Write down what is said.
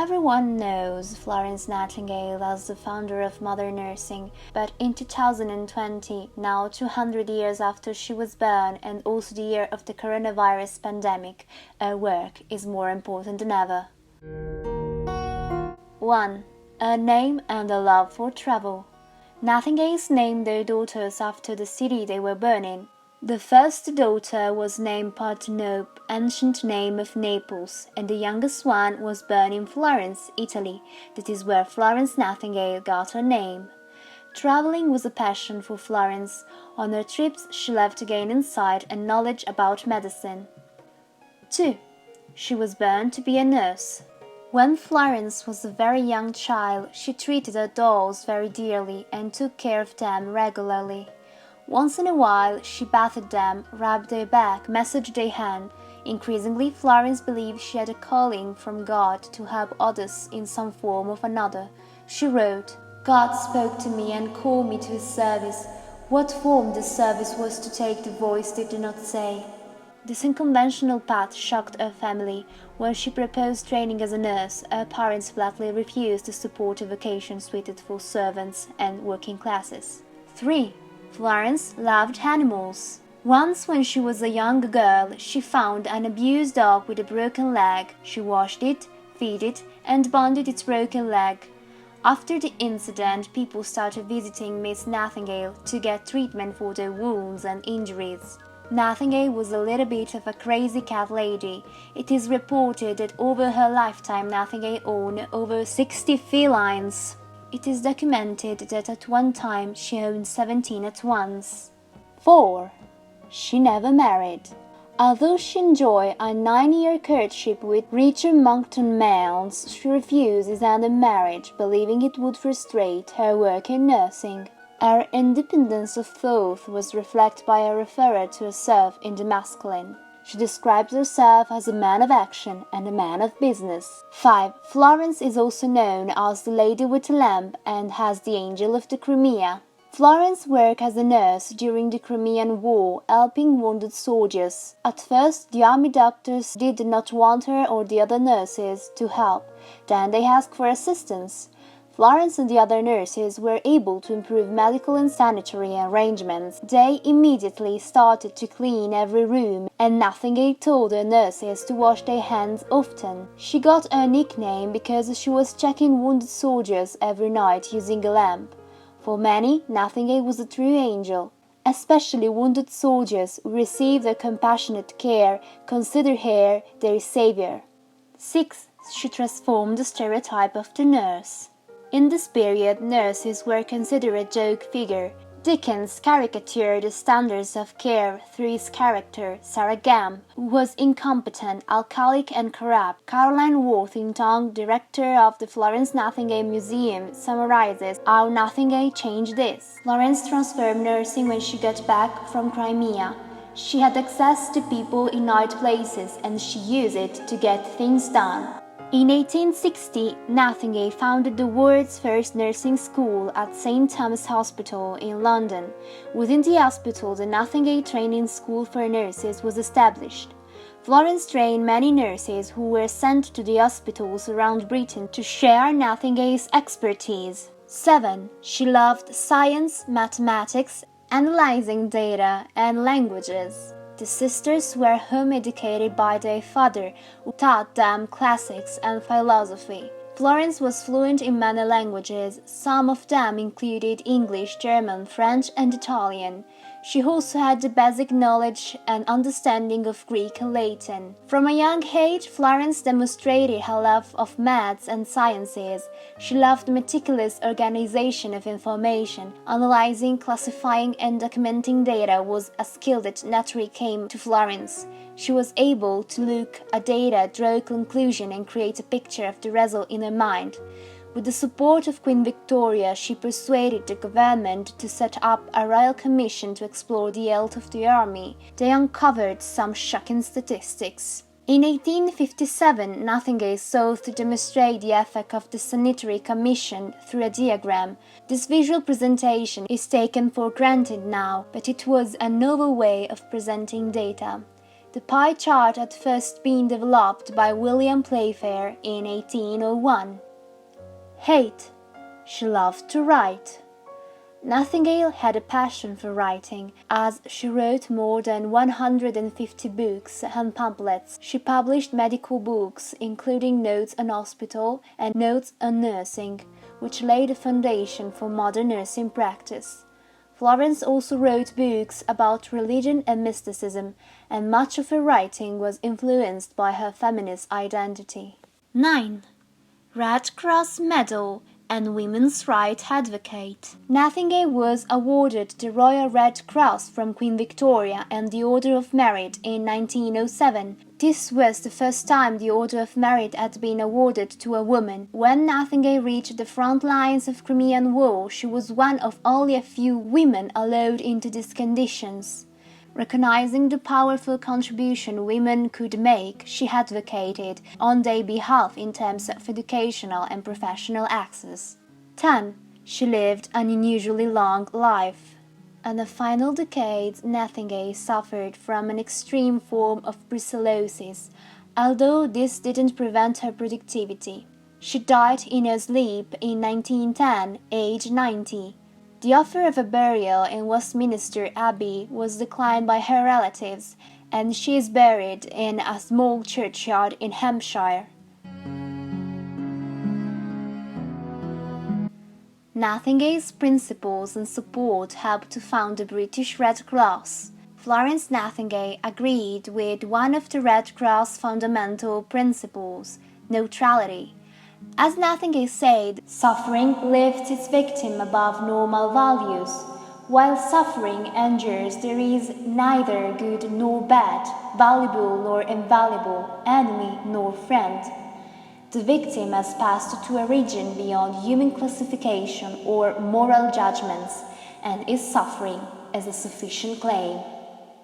Everyone knows Florence Nightingale as the founder of modern nursing, but in 2020, now 200 years after she was born and also the year of the coronavirus pandemic, her work is more important than ever. 1. A name and a love for travel. Nightingales named their daughters after the city they were born in. The first daughter was named Partenope, ancient name of Naples, and the youngest one was born in Florence, Italy. That is where Florence Nightingale got her name. Traveling was a passion for Florence. On her trips, she loved to gain insight and knowledge about medicine. 2. She was born to be a nurse. When Florence was a very young child, she treated her dolls very dearly and took care of them regularly. Once in a while, she bathed them, rubbed their back, massaged their hand. Increasingly, Florence believed she had a calling from God to help others in some form or another. She wrote, "God spoke to me and called me to his service. What form this service was to take, the voice did not say." This unconventional path shocked her family. When she proposed training as a nurse, her parents flatly refused to support a vocation suited for servants and working classes. 3. Florence loved animals. Once when she was a young girl, she found an abused dog with a broken leg. She washed it, fed it, and bandaged its broken leg. After the incident, people started visiting Miss Nightingale to get treatment for their wounds and injuries. Nightingale was a little bit of a crazy cat lady. It is reported that over her lifetime Nightingale owned over 60 felines. It is documented that at one time she owned 17 at once. 4. She never married. Although she enjoyed a 9-year courtship with Richard Monckton Milnes, she refused his hand in marriage, believing it would frustrate her work in nursing. Her independence of thought was reflected by her referral to herself in the masculine. She describes herself as a man of action and a man of business. 5. Florence is also known as the Lady with a Lamp and as the Angel of the Crimea. Florence worked as a nurse during the Crimean War, helping wounded soldiers. At first, the army doctors did not want her or the other nurses to help. Then they asked for assistance. Florence and the other nurses were able to improve medical and sanitary arrangements. They immediately started to clean every room, and Nightingale told her nurses to wash their hands often. She got her nickname because she was checking wounded soldiers every night using a lamp. For many, Nightingale was a true angel. Especially wounded soldiers who received her compassionate care considered her their savior. 6. She transformed the stereotype of the nurse. In this period, nurses were considered a joke figure. Dickens caricatured the standards of care through his character, Sarah Gamp, who was incompetent, alcoholic and corrupt. Caroline Worthington, director of the Florence Nightingale Museum, summarizes how Nightingale changed this. Florence transformed nursing when she got back from Crimea. She had access to people in hard places and she used it to get things done. In 1860, Nightingale founded the world's first nursing school at St. Thomas' Hospital in London. Within the hospital, the Nightingale Training School for Nurses was established. Florence trained many nurses who were sent to the hospitals around Britain to share Nightingale's expertise. 7. She loved science, mathematics, analyzing data, and languages. The sisters were home-educated by their father, who taught them classics and philosophy. Florence was fluent in many languages, some of them included English, German, French, and Italian. She also had the basic knowledge and understanding of Greek and Latin. From a young age, Florence demonstrated her love of maths and sciences. She loved meticulous organization of information. Analyzing, classifying, and documenting data was a skill that naturally came to Florence. She was able to look at data, draw a conclusion, and create a picture of the result in her mind. With the support of Queen Victoria, she persuaded the government to set up a royal commission to explore the health of the army. They uncovered some shocking statistics. In 1857, Nightingale sought to demonstrate the effect of the Sanitary Commission through a diagram. This visual presentation is taken for granted now, but it was a novel way of presenting data. The pie chart had first been developed by William Playfair in 1801. 8. She loved to write. Nightingale had a passion for writing, as she wrote more than 150 books and pamphlets. She published medical books, including Notes on Hospital and Notes on Nursing, which laid a foundation for modern nursing practice. Florence also wrote books about religion and mysticism, and much of her writing was influenced by her feminist identity. 9. Red Cross Medal and women's rights advocate. Nightingale was awarded the Royal Red Cross from Queen Victoria and the Order of Merit in 1907. This was the first time the Order of Merit had been awarded to a woman. When Nightingale reached the front lines of Crimean War, she was one of only a few women allowed into these conditions. Recognizing the powerful contribution women could make, she advocated on their behalf in terms of educational and professional access. 10. She lived an unusually long life. In the final decades, Nightingale suffered from an extreme form of brucellosis, although this didn't prevent her productivity. She died in her sleep in 1910, aged 90. The offer of a burial in Westminster Abbey was declined by her relatives, and she is buried in a small churchyard in Hampshire. Nightingale's principles and support helped to found the British Red Cross. Florence Nightingale agreed with one of the Red Cross fundamental principles, neutrality. As Nightingale said, suffering lifts its victim above normal values. While suffering endures, there is neither good nor bad, valuable nor invaluable, enemy nor friend. The victim has passed to a region beyond human classification or moral judgments, and his suffering is a sufficient claim.